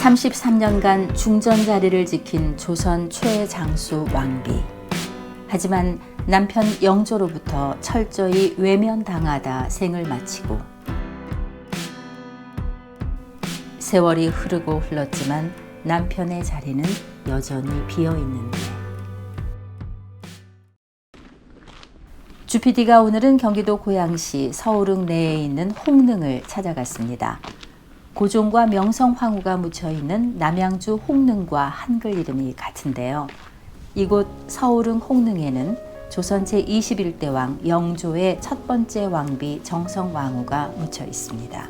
33년간 중전 자리를 지킨 조선 최장수 왕비. 하지만 남편 영조로부터 철저히 외면당하다 생을 마치고 세월이 흐르고 흘렀지만 남편의 자리는 여전히 비어있는데 주PD가 오늘은 경기도 고양시 서울릉 내에 있는 홍릉을 찾아갔습니다. 고종과 명성황후가 묻혀있는 남양주 홍릉과 한글 이름이 같은데요. 이곳 서울릉 홍릉에는 조선 제21대 왕 영조의 첫 번째 왕비 정성왕후가 묻혀 있습니다.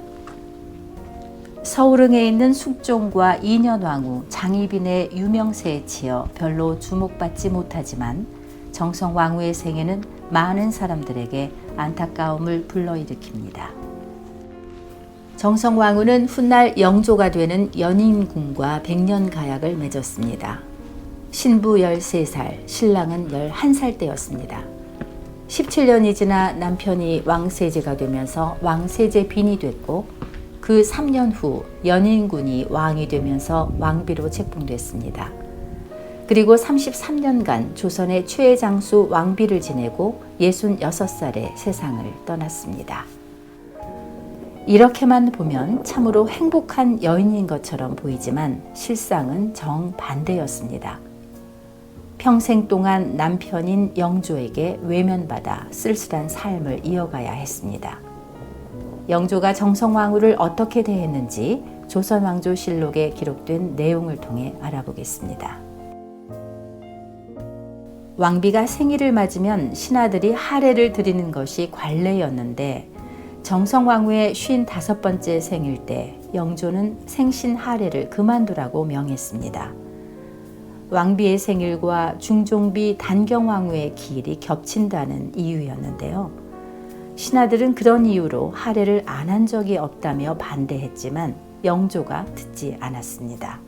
서울릉에 있는 숙종과 인현왕후, 장희빈의 유명세에 치여 별로 주목받지 못하지만 정성왕후의 생애는 많은 사람들에게 안타까움을 불러일으킵니다. 정성왕후는 훗날 영조가 되는 연인군과 백년가약을 맺었습니다. 신부 13살, 신랑은 11살 때였습니다. 17년이 지나 남편이 왕세제가 되면서 왕세제빈이 됐고 그 3년 후 연인군이 왕이 되면서 왕비로 책봉됐습니다. 그리고 33년간 조선의 최장수 왕비를 지내고 66살에 세상을 떠났습니다. 이렇게만 보면 참으로 행복한 여인인 것처럼 보이지만 실상은 정반대였습니다. 평생 동안 남편인 영조에게 외면받아 쓸쓸한 삶을 이어가야 했습니다. 영조가 정성왕후를 어떻게 대했는지 조선왕조실록에 기록된 내용을 통해 알아보겠습니다. 왕비가 생일을 맞으면 신하들이 하례를 드리는 것이 관례였는데 정성왕후의 55번째 생일 때 영조는 생신 하례를 그만두라고 명했습니다. 왕비의 생일과 중종비 단경왕후의 기일이 겹친다는 이유였는데요. 신하들은 그런 이유로 하례를 안 한 적이 없다며 반대했지만 영조가 듣지 않았습니다.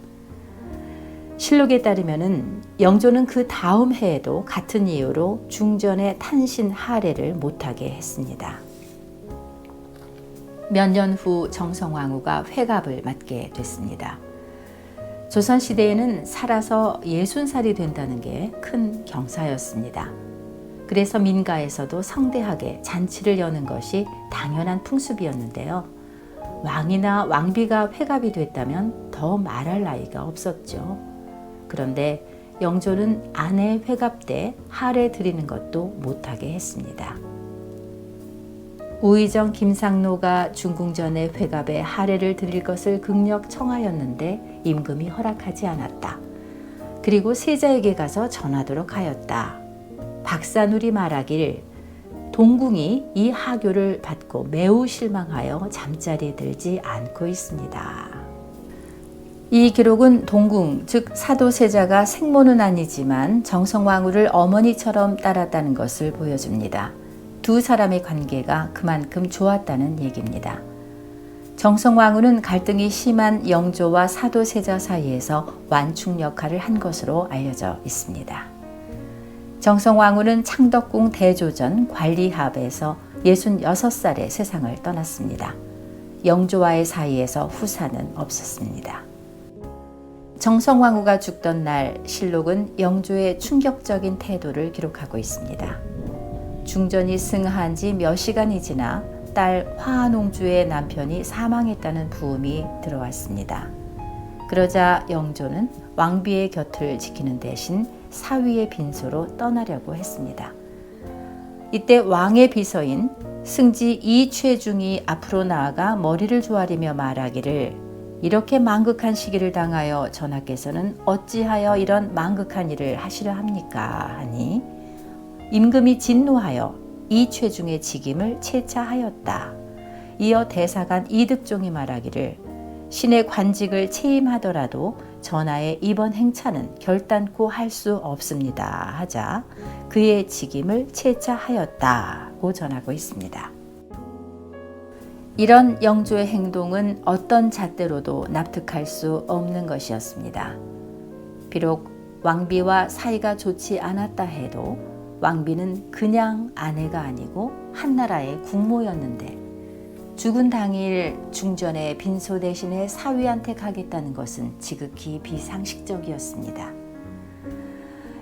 실록에 따르면 영조는 그 다음 해에도 같은 이유로 중전의 탄신 하례를 못하게 했습니다. 몇 년 후 정성왕후가 회갑을 맞게 됐습니다. 조선시대에는 살아서 60살이 된다는 게 큰 경사였습니다. 그래서 민가에서도 성대하게 잔치를 여는 것이 당연한 풍습이었는데요. 왕이나 왕비가 회갑이 됐다면 더 말할 나위가 없었죠. 그런데 영조는 아내 회갑 때 하례 드리는 것도 못하게 했습니다. 우의정 김상노가 중궁전의 회갑에 하례를 드릴 것을 극력 청하였는데 임금이 허락하지 않았다. 그리고 세자에게 가서 전하도록 하였다. 박사누리 말하길 동궁이 이 하교를 받고 매우 실망하여 잠자리에 들지 않고 있습니다. 이 기록은 동궁, 즉 사도세자가 생모는 아니지만 정성왕후를 어머니처럼 따랐다는 것을 보여줍니다. 두 사람의 관계가 그만큼 좋았다는 얘기입니다. 정성왕후는 갈등이 심한 영조와 사도세자 사이에서 완충 역할을 한 것으로 알려져 있습니다. 정성왕후는 창덕궁 대조전 관리합에서 66살에 세상을 떠났습니다. 영조와의 사이에서 후사는 없었습니다. 정성왕후가 죽던 날 실록은 영조의 충격적인 태도를 기록하고 있습니다. 중전이 승하한 지 몇 시간이 지나 딸 화한옹주의 남편이 사망했다는 부음이 들어왔습니다. 그러자 영조는 왕비의 곁을 지키는 대신 사위의 빈소로 떠나려고 했습니다. 이때 왕의 비서인 승지 이최중이 앞으로 나아가 머리를 조아리며 말하기를 이렇게 망극한 시기를 당하여 전하께서는 어찌하여 이런 망극한 일을 하시려 합니까? 하니 임금이 진노하여 이최중의 직임을 채차하였다. 이어 대사관 이득종이 말하기를 신의 관직을 채임하더라도 전하의 이번 행차는 결단코 할 수 없습니다. 하자 그의 직임을 채차하였다고 전하고 있습니다. 이런 영조의 행동은 어떤 잣대로도 납득할 수 없는 것이었습니다. 비록 왕비와 사이가 좋지 않았다 해도 왕비는 그냥 아내가 아니고 한나라의 국모였는데 죽은 당일 중전에 빈소 대신에 사위한테 가겠다는 것은 지극히 비상식적이었습니다.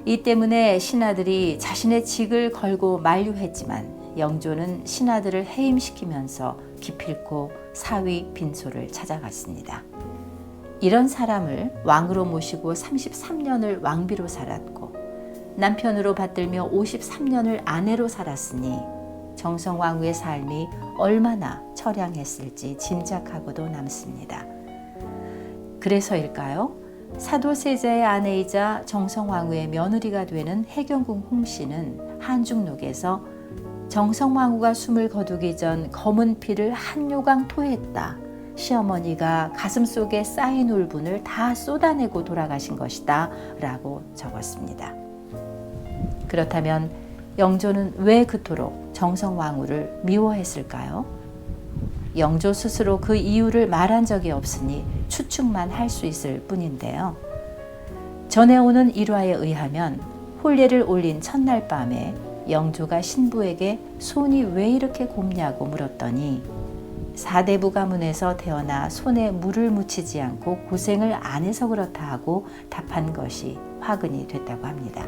이 때문에 신하들이 자신의 직을 걸고 만류했지만 영조는 신하들을 해임시키면서 기필코 사위 빈소를 찾아갔습니다. 이런 사람을 왕으로 모시고 33년을 왕비로 살았고 남편으로 받들며 53년을 아내로 살았으니 정성왕후의 삶이 얼마나 처량했을지 짐작하고도 남습니다. 그래서일까요? 사도세자의 아내이자 정성왕후의 며느리가 되는 해경궁 홍씨는 한중록에서 정성왕후가 숨을 거두기 전 검은 피를 한 요강 토했다. 시어머니가 가슴속에 쌓인 울분을 다 쏟아내고 돌아가신 것이다 라고 적었습니다. 그렇다면 영조는 왜 그토록 정성왕후를 미워했을까요? 영조 스스로 그 이유를 말한 적이 없으니 추측만 할 수 있을 뿐인데요. 전해오는 일화에 의하면 혼례를 올린 첫날 밤에 영조가 신부에게 손이 왜 이렇게 곱냐고 물었더니 사대부 가문에서 태어나 손에 물을 묻히지 않고 고생을 안 해서 그렇다 하고 답한 것이 화근이 됐다고 합니다.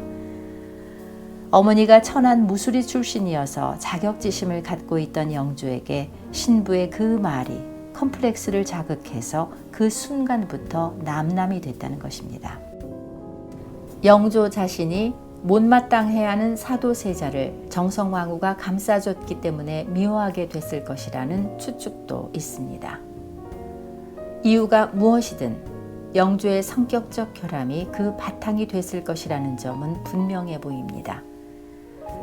어머니가 천한 무술이 출신이어서 자격지심을 갖고 있던 영조에게 신부의 그 말이 컴플렉스를 자극해서 그 순간부터 남남이 됐다는 것입니다. 영조 자신이 못마땅해야 하는 사도세자를 정성왕후가 감싸줬기 때문에 미워하게 됐을 것이라는 추측도 있습니다. 이유가 무엇이든 영조의 성격적 결함이 그 바탕이 됐을 것이라는 점은 분명해 보입니다.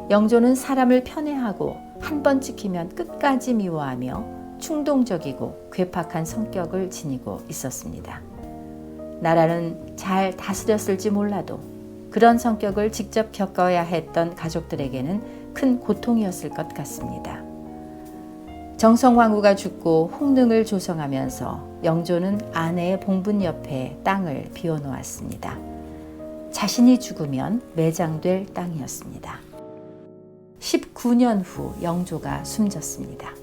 영조는 사람을 편애하고 한 번 찍히면 끝까지 미워하며 충동적이고 괴팍한 성격을 지니고 있었습니다. 나라는 잘 다스렸을지 몰라도 그런 성격을 직접 겪어야 했던 가족들에게는 큰 고통이었을 것 같습니다. 정성왕후가 죽고 홍릉을 조성하면서 영조는 아내의 봉분 옆에 땅을 비워놓았습니다. 자신이 죽으면 매장될 땅이었습니다. 19년 후 영조가 숨졌습니다.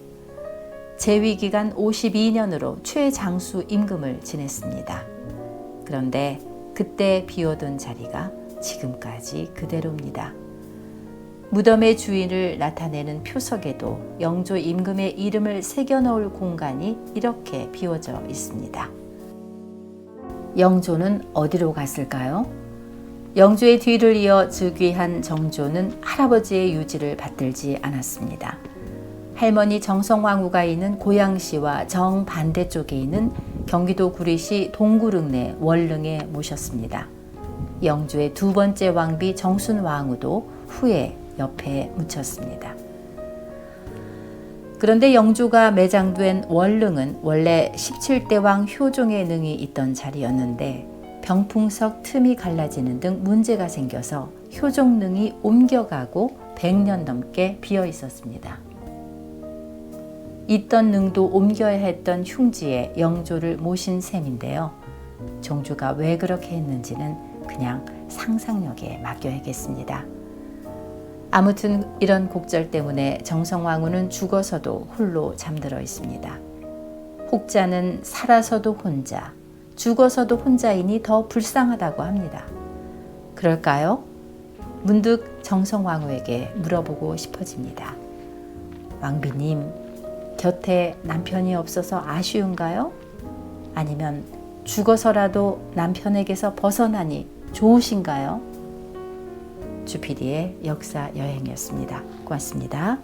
재위기간 52년으로 최장수 임금을 지냈습니다. 그런데 그때 비워둔 자리가 지금까지 그대로입니다. 무덤의 주인을 나타내는 표석에도 영조 임금의 이름을 새겨넣을 공간이 이렇게 비워져 있습니다. 영조는 어디로 갔을까요? 영조의 뒤를 이어 즉위한 정조는 할아버지의 유지를 받들지 않았습니다. 할머니 정성왕후가 있는 고양시와 정반대쪽에 있는 경기도 구리시 동구릉내 월릉에 모셨습니다. 영조의 두 번째 왕비 정순왕후도 후에 옆에 묻혔습니다. 그런데 영조가 매장된 월릉은 원래 17대 왕 효종의 능이 있던 자리였는데 병풍석 틈이 갈라지는 등 문제가 생겨서 효종능이 옮겨가고 100년 넘게 비어 있었습니다. 있던 능도 옮겨야 했던 흉지에 영조를 모신 셈인데요. 정조가 왜 그렇게 했는지는 그냥 상상력에 맡겨야겠습니다. 아무튼 이런 곡절 때문에 정성왕후는 죽어서도 홀로 잠들어 있습니다. 혹자는 살아서도 혼자, 죽어서도 혼자이니 더 불쌍하다고 합니다. 그럴까요? 문득 정성왕후에게 물어보고 싶어집니다. 왕비님, 곁에 남편이 없어서 아쉬운가요? 아니면 죽어서라도 남편에게서 벗어나니 좋으신가요? 주PD의 역사 여행이었습니다. 고맙습니다.